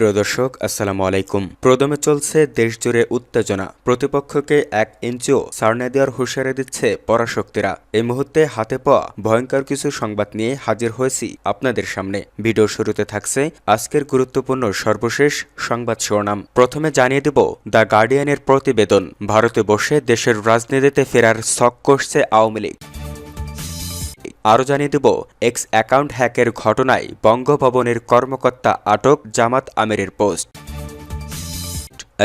প্রিয় দর্শক, আসসালামু আলাইকুম। প্রদমে চলছে দেশজুড়ে উত্তেজনা। প্রতিপক্ষকে 1 ইঞ্চিও ছাড় না দেওয়ার হুঁশিয়ারি দিচ্ছে পরাশক্তিরা। এই মুহূর্তে হাতে পাওয়া ভয়ঙ্কর কিছু সংবাদ নিয়ে হাজির হয়েছি আপনাদের সামনে। ভিডিও শুরুতে থাকছে আজকের গুরুত্বপূর্ণ সর্বশেষ সংবাদ শিরোনাম। প্রথমে জানিয়ে দেব দ্য গার্ডিয়ানের প্রতিবেদন। ভারতে বসে দেশের রাজনীতিতে ফেরার ছক কষছে আওয়ামী লীগ। আরও জানিয়ে দেব এক্স অ্যাকাউন্ট হ্যাকের ঘটনায় বঙ্গভবনের কর্মকর্তা আটক, জামাত আমিরের পোস্ট।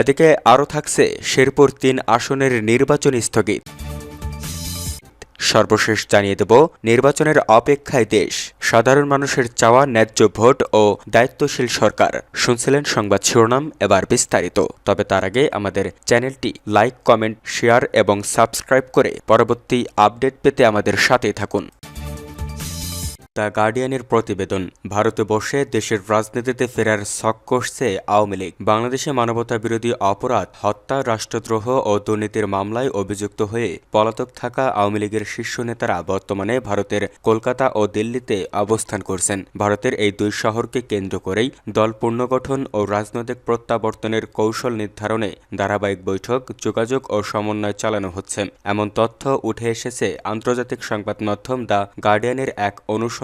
এদিকে আরও থাকছে শেরপুর 3 আসনের নির্বাচন স্থগিত। সর্বশেষ জানিয়ে দেব নির্বাচনের অপেক্ষায় দেশ, সাধারণ মানুষের চাওয়া ন্যায্য ভোট ও দায়িত্বশীল সরকার। শুনছিলেন সংবাদ শিরোনাম, এবার বিস্তারিত। তবে তার আগে আমাদের চ্যানেলটি লাইক, কমেন্ট, শেয়ার এবং সাবস্ক্রাইব করে পরবর্তী আপডেট পেতে আমাদের সাথেই থাকুন। দ্য গার্ডিয়ানের প্রতিবেদন। ভারতে বসে দেশের রাজনীতিতে ফেরার ছক কষছে আওয়ামী লীগ। বাংলাদেশে মানবতা বিরোধী অপরাধ, হত্যা, রাষ্ট্রদ্রোহ ও দুর্নীতির মামলায় অভিযুক্ত হয়ে পলাতক থাকা আওয়ামী লীগের শীর্ষ নেতারা বর্তমানে ভারতের কলকাতা ও দিল্লিতে অবস্থান করছেন। ভারতের এই দুই শহরকে কেন্দ্র করেই দল পুনর্গঠন ও রাজনৈতিক প্রত্যাবর্তনের কৌশল নির্ধারণে ধারাবাহিক বৈঠক, যোগাযোগ ও সমন্বয় চালানো হচ্ছে। এমন তথ্য উঠে এসেছে আন্তর্জাতিক সংবাদ মাধ্যম দ্য গার্ডিয়ানের এক অনুসন্ধানী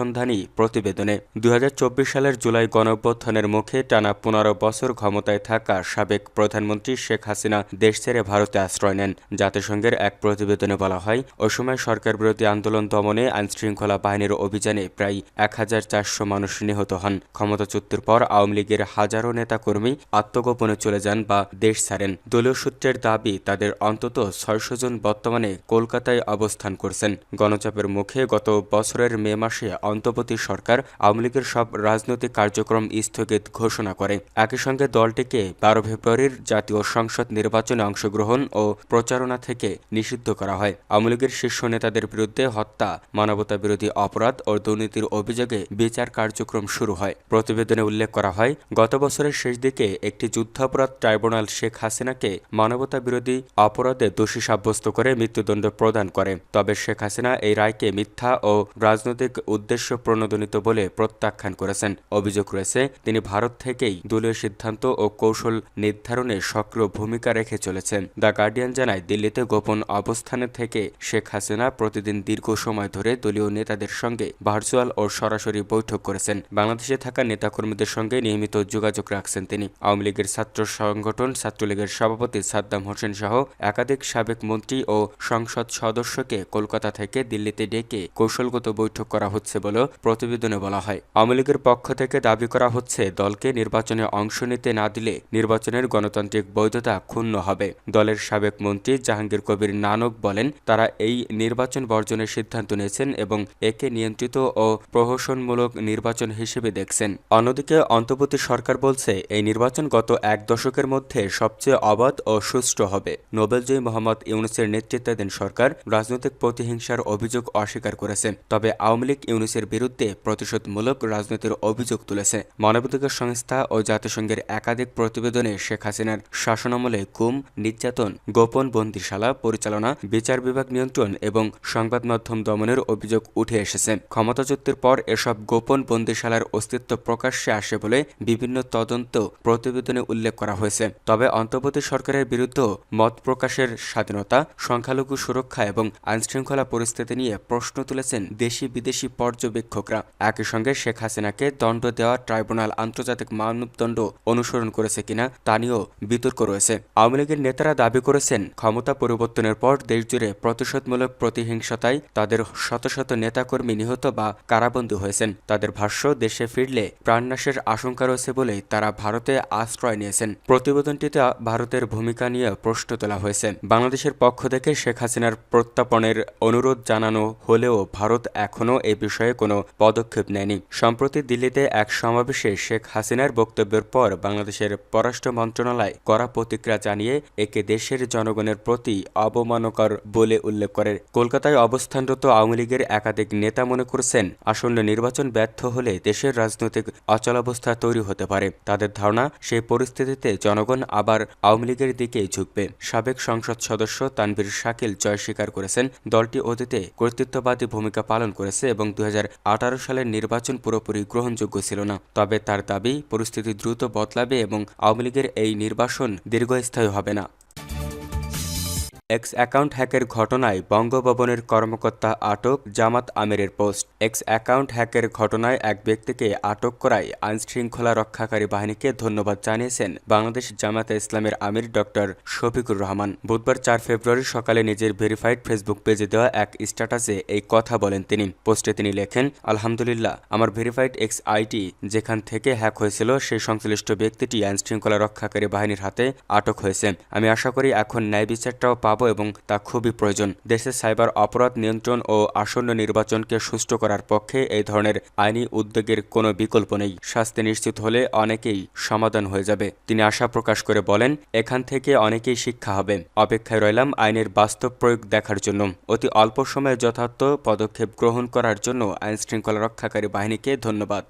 প্রতিবেদনে। 2024 সালের জুলাই গণঅভ্যুত্থানের মুখে টানা 15 বছর ক্ষমতায় থাকা সাবেক প্রধানমন্ত্রী শেখ হাসিনা দেশ ছেড়ে ভারতে আশ্রয় নেন। জাতিসংঘের এক প্রতিবেদনে বলা হয়, ওই সময় সরকার বিরোধী আন্দোলন দমনে আইনশৃঙ্খলা বাহিনীর অভিযানে প্রায় 1400 মানুষ নিহত হন। ক্ষমতাচ্যুতির পর আওয়ামী লীগের হাজারো নেতাকর্মী আত্মগোপনে চলে যান বা দেশ ছাড়েন। দলীয় সূত্রের দাবি, তাদের অন্তত 600 জন বর্তমানে কলকাতায় অবস্থান করছেন। গণচাপের মুখে গত বছরের মে মাসে অন্তর্বর্তী সরকার আওয়ামী লীগের সব রাজনৈতিক কার্যক্রম স্থগিত ঘোষণা করে। একই সঙ্গে দলটিকে 12 ফেব্রুয়ারির জাতীয় সংসদ নির্বাচনে অংশগ্রহণ ও প্রচারণা থেকে নিষিদ্ধ করা হয়। আওয়ামী লীগের শীর্ষ নেতাদের বিরুদ্ধে হত্যা, মানবতা বিরোধী অপরাধ ও দুর্নীতির অভিযোগে বিচার কার্যক্রম শুরু হয়। প্রতিবেদনে উল্লেখ করা হয়, গত বছরের শেষ দিকে একটি যুদ্ধাপরাধ ট্রাইব্যুনাল শেখ হাসিনাকে মানবতা বিরোধী অপরাধে দোষী সাব্যস্ত করে মৃত্যুদণ্ড প্রদান করে। তবে শেখ হাসিনা এই রায়কে মিথ্যা ও রাজনৈতিক উদ্দেশ্য প্রণোদিত বলে প্রত্যাখ্যান করেছেন। অভিযোগ রয়েছে, তিনি ভারত থেকেই দলীয় সিদ্ধান্ত ও কৌশল নির্ধারণে সক্রিয় ভূমিকা রেখে চলেছেন। দ্য গার্ডিয়ান জানায়, দিল্লিতে গোপন অবস্থানে থেকে শেখ হাসিনা প্রতিদিন দীর্ঘ সময় ধরে দলীয় নেতাদের সঙ্গে ভার্চুয়াল ও সরাসরি বৈঠক করেছেন। বাংলাদেশে থাকা নেতাকর্মীদের সঙ্গে নিয়মিত যোগাযোগ রাখছেন তিনি। আওয়ামী লীগের ছাত্র সংগঠন ছাত্রলীগের সভাপতি সাদ্দাম হোসেন সহ একাধিক সাবেক মন্ত্রী ও সংসদ সদস্যকে কলকাতা থেকে দিল্লিতে ডেকে কৌশলগত বৈঠক করা হচ্ছে বলেও প্রতিবেদনে বলা হয়। আওয়ামী লীগের পক্ষ থেকে দাবি করা হচ্ছে, দলকে নির্বাচনে অংশ নিতে না দিলে নির্বাচনের গণতান্ত্রিক বৈধতা ক্ষুণ্ণ হবে। দলের সাবেক মন্ত্রী জাহাঙ্গীর কবির নানক বলেন, তারা এই নির্বাচন বর্জনের সিদ্ধান্ত নিয়েছেন এবং একে নিয়ন্ত্রিত ও প্রহসনমূলক নির্বাচন হিসেবে দেখছেন। অন্যদিকে অন্তর্বর্তী সরকার বলছে, এই নির্বাচন গত 1 দশকের মধ্যে সবচেয়ে অবাধ ও সুষ্ঠু হবে। নোবেলজয়ী মোহাম্মদ ইউনূসের নেতৃত্বাধীন সরকার রাজনৈতিক প্রতিহিংসার অভিযোগ অস্বীকার করেছে। তবে আওয়ামী লীগ ইউনূসের বিরুদ্ধে প্রতিশোধমূলক রাজনীতির অভিযোগ তুলেছে। মানবাধিকার সংস্থা ও জাতিসংঘের একাধিক প্রতিবেদনে শেখ হাসিনার শাসনামলে গুম, নির্যাতন, গোপন বন্দিশালা পরিচালনা, বিচার বিভাগ নিয়ন্ত্রণ এবং সংবাদ মাধ্যম দমনের অভিযোগ উঠে এসেছে। ক্ষমতাচ্যুতির পর এসব গোপন বন্দিশালার অস্তিত্ব প্রকাশ্যে আসে বলে বিভিন্ন তদন্ত প্রতিবেদনে উল্লেখ করা হয়েছে। তবে অন্তর্বর্তী সরকারের বিরুদ্ধে মত প্রকাশের স্বাধীনতা, সংখ্যালঘু সুরক্ষা এবং আইনশৃঙ্খলা পরিস্থিতি নিয়ে প্রশ্ন তুলেছেন দেশি বিদেশি পর্যবেক্ষকরা। একই সঙ্গে শেখ হাসিনাকে দণ্ড দেওয়া ট্রাইব্যুনাল আন্তর্জাতিক মানবদণ্ড অনুসরণ করেছে কিনা তা নিয়েও বিতর্ক রয়েছে। আওয়ামী লীগের নেতারা দাবি করেছেন, ক্ষমতা পরিবর্তনের পর দেশজুড়ে প্রতিশোধমূলক প্রতিহিংসতায় তাদের শত শত নেতাকর্মী নিহত বা কারাবন্দী হয়েছেন। তাদের ভাষ্য, দেশে ফিরলে প্রাণনাশের আশঙ্কা রয়েছে বলেই তারা ভারতে আশ্রয় নিয়েছেন। প্রতিবেদনটিতে ভারতের ভূমিকা নিয়ে প্রশ্ন তোলা হয়েছে। বাংলাদেশের পক্ষ থেকে শেখ হাসিনার প্রত্যাপনের অনুরোধ জানানো হলেও ভারত এখনও এ বিষয়ে কোনো পদক্ষেপ নেয়নি। সম্প্রতি দিল্লিতে এক সমাবেশে শেখ হাসিনার বক্তব্যের পর বাংলাদেশের পররাষ্ট্র মন্ত্রণালয় কড়া প্রতিক্রিয়া জানিয়ে একে দেশের জনগণের প্রতি অবমাননাকর বলে উল্লেখ করে। কলকাতায় অবস্থানরত আওয়ামী লীগের একাধিক নেতা মনে করছেন, আসন্ন নির্বাচন ব্যর্থ হলে দেশের রাজনৈতিক অচলাবস্থা তৈরি হতে পারে। তাদের ধারণা, সেই পরিস্থিতিতে জনগণ আবার আওয়ামী লীগের দিকেই ঝুঁকবে। সাবেক সংসদ সদস্য তানভীর শাকিল জয় স্বীকার করেছেন, দলটি অতীতে কর্তৃত্ববাদী ভূমিকা পালন করেছে এবং 2018 সালের নির্বাচন পুরোপুরি গ্রহণযোগ্য ছিল না। তবে তার দাবি, পরিস্থিতি দ্রুত বদলাবে এবং আওয়ামী লীগের এই নির্বাসন দীর্ঘস্থায়ী হবে না। এক্স অ্যাকাউন্ট হ্যাকের ঘটনায় বঙ্গভবনের কর্মকর্তা আটক, জামাত আমিরের পোস্ট। এক্স অ্যাকাউন্ট হ্যাকের ঘটনায় এক ব্যক্তিকে আটক করায় আইনশৃঙ্খলা রক্ষাকারী বাহিনীকে ধন্যবাদ জানিয়েছেন বাংলাদেশ জামায়াতে ইসলামের আমির ডক্টর শফিকুর রহমান। বুধবার 4 ফেব্রুয়ারি সকালে নিজের ভেরিফাইড ফেসবুক পেজে দেওয়া এক স্ট্যাটাসে এই কথা বলেন তিনি। পোস্টে তিনি লেখেন, আলহামদুলিল্লাহ, আমার ভেরিফাইড এক্স আইডি যেখান থেকে হ্যাক হয়েছিল সেই সংশ্লিষ্ট ব্যক্তিটি আইনশৃঙ্খলা রক্ষাকারী বাহিনীর হাতে আটক হয়েছে। আমি আশা করি এখন ন্যায় বিচারটাও পাবো এবং তা খুবই প্রয়োজন। দেশে সাইবার অপরাধ নিয়ন্ত্রণ ও আসন্ন নির্বাচনকে সুষ্ঠু করার পক্ষে এই ধরনের আইনি উদ্যোগের কোনো বিকল্প নেই। শাস্তি নিশ্চিত হলে অনেকেই সমাধান হয়ে যাবে। তিনি আশা প্রকাশ করে বলেন, এখান থেকে অনেকেই শিক্ষা হবে। অপেক্ষায় রইলাম আইনের বাস্তব প্রয়োগ দেখার জন্য। অতি অল্প সময়ে যথার্থ পদক্ষেপ গ্রহণ করার জন্য আইনশৃঙ্খলা রক্ষাকারী বাহিনীকে ধন্যবাদ।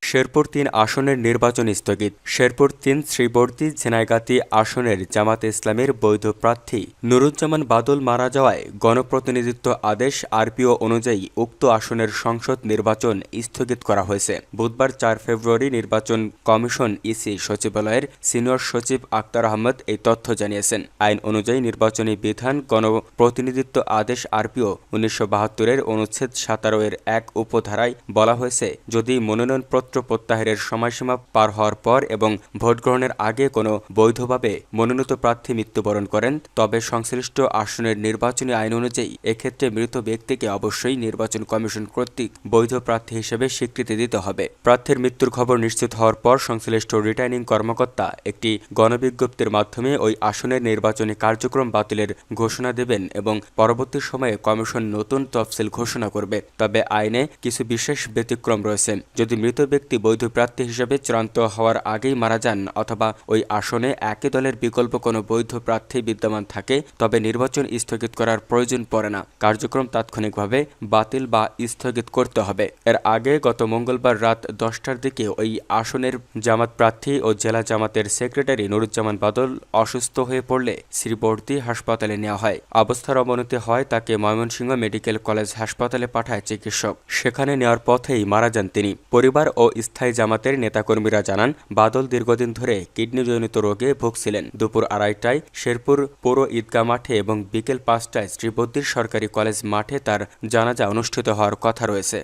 শেরপুর 3 আসনের নির্বাচন স্থগিত। শেরপুর 3 শ্রীবর্দী ঝিনাইগাতি আসনের জামাতে ইসলামের বৈধ প্রার্থী নুরুজ্জামান বাদল মারা যাওয়ায় গণপ্রতিনিধিত্ব আদেশ আরপিও অনুযায়ী উক্ত আসনের সংসদ নির্বাচন স্থগিত করা হয়েছে। বুধবার 4 ফেব্রুয়ারি নির্বাচন কমিশন ইসি সচিবালয়ের সিনিয়র সচিব আক্তার আহমদ এই তথ্য জানিয়েছেন। আইন অনুযায়ী নির্বাচনী বিধান গণপ্রতিনিধিত্ব আদেশ আরপিও 1972-এর অনুচ্ছেদ 17-এর 1 উপধারায় বলা হয়েছে, যদি মনোনয়নপত্র প্রত্যাহারের সময়সীমা পার হওয়ার পর এবং ভোট গ্রহণের আগে কোনো বৈধভাবে মনোনীত প্রার্থী মৃত্যুবরণ করেন, তবে সংশ্লিষ্ট আসনের নির্বাচনী আইন অনুযায়ী এক্ষেত্রে মৃত ব্যক্তিকে অবশ্যই নির্বাচন কমিশন কর্তৃক বৈধ প্রার্থী হিসেবে স্বীকৃতি দিতে হবে। প্রার্থীর মৃত্যুর খবর নিশ্চিত হওয়ার পর সংশ্লিষ্ট রিটার্নিং কর্মকর্তা একটি গণবিজ্ঞপ্তির মাধ্যমে ওই আসনের নির্বাচনী কার্যক্রম বাতিলের ঘোষণা দেবেন এবং পরবর্তী সময়ে কমিশন নতুন তফসিল ঘোষণা করবে। তবে আইনে কিছু বিশেষ ব্যতিক্রম রয়েছে। যদি মৃত ব্যক্তি বৈধ প্রার্থী হিসেবে চূড়ান্ত হওয়ার আগেই মারা যান অথবা ওই আসনে একই দলের বিকল্প কোনো বৈধ প্রার্থী বিদ্যমান থাকে, তবে নির্বাচন স্থগিত করার প্রয়োজন পড়ে না। কার্যক্রম তাৎক্ষণিকভাবে বাতিল বা স্থগিত করতে হবে। এর আগে গত মঙ্গলবার রাত 10টার দিকে ওই আসনের জামাত প্রার্থী ও জেলা জামাতের সেক্রেটারি নুরুজ্জামান বাদল অসুস্থ হয়ে পড়লে শ্রীবর্দী হাসপাতালে নেওয়া হয়। অবস্থার অবনতি হয় তাকে ময়মনসিংহ মেডিকেল কলেজ হাসপাতালে পাঠায় চিকিৎসক। সেখানে নেওয়ার পথেই মারা যান তিনি। পরিবার ও স্থায়ী জামাতের নেতাকর্মীরা জানান, বাদল দীর্ঘদিন ধরে কিডনিজনিত রোগে ভুগছিলেন। দুপুর 2:30টায় শেরপুর পৌর ঈদগাহ মাঠে এবং বিকেল 5টায় শ্রীবর্দীর সরকারি কলেজ মাঠে তার জানাজা অনুষ্ঠিত হওয়ার কথা রয়েছে।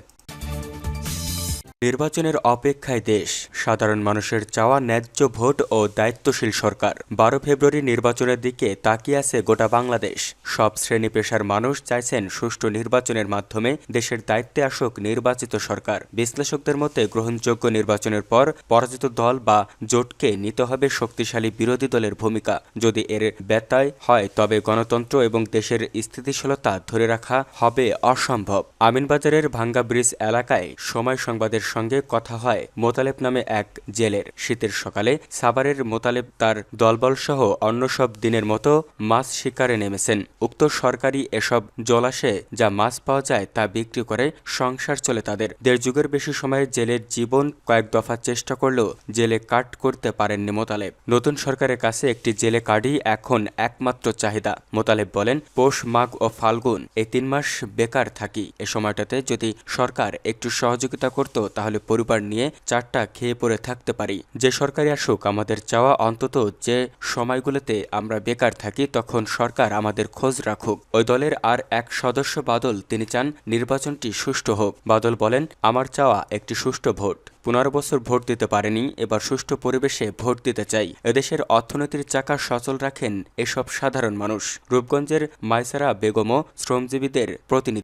নির্বাচনের অপেক্ষায় দেশ, সাধারণ মানুষের চাওয়া ন্যায্য ভোট ও দায়িত্বশীল সরকার। 12 ফেব্রুয়ারি নির্বাচনের দিকে তাকিয়ে আছে গোটা বাংলাদেশ। সব শ্রেণী পেশার মানুষ চাইছেন সুষ্ঠু নির্বাচনের মাধ্যমে দেশের দায়িত্বে আসুক নির্বাচিত সরকার। বিশ্লেষকদের মতে গ্রহণযোগ্য নির্বাচনের পর পরাজিত দল বা জোটকে নিতে হবে শক্তিশালী বিরোধী দলের ভূমিকা। যদি এর ব্যত্যয় হয় তবে গণতন্ত্র এবং দেশের স্থিতিশীলতা ধরে রাখা হবে অসম্ভব। আমিনবাজারের ভাঙ্গা ব্রিজ এলাকায় সময় সংবাদের সঙ্গে কথা হয় মোতালেব নামে এক জেলের। শীতের সকালে সাভারের মোতালেব তার দলবল সহ অন্য সব দিনের মতো মাছ শিকারে নেমেছেন। উক্ত সরকারি এসব জলাশয়ে যা মাছ পাওয়া যায় তা বিক্রি করে সংসার চলে তাদের। 1.5 যুগের বেশি সময়ের জেলের জীবন কয়েক দফা চেষ্টা করলেও জেলে কাট করতে পারেননি মোতালেব। নতুন সরকারের কাছে একটি জেলে কার্ডই এখন একমাত্র চাহিদা। মোতালেব বলেন, পৌষ, মাঘ ও ফাল্গুন এই 3 মাস বেকার থাকি। এ সময়টাতে যদি সরকার একটু সহযোগিতা করত তাহলে পরিবার নিয়ে 4টা খেয়ে পড়ে থাকতে পারি। যে সরকারি আসুক, আমাদের চাওয়া অন্তত যে সময়গুলোতে আমরা বেকার থাকি তখন সরকার আমাদের খোঁজ রাখুক। ওই দলের আর এক সদস্য বাদল, তিনি চান নির্বাচনটি সুষ্ঠু হোক। বাদল বলেন, আমার চাওয়া একটি সুষ্ঠু ভোট। 15 বছর ভোট দিতে পারেনি, এবার সুষ্ঠু পরিবেশে ভোট দিতে চাই। এদেশের অর্থনীতির চাকা সচল রাখেন এসব সাধারণ মানুষ। রূপগঞ্জের মাইসারা বেগমও শ্রমজীবীদের প্রতিনিধি।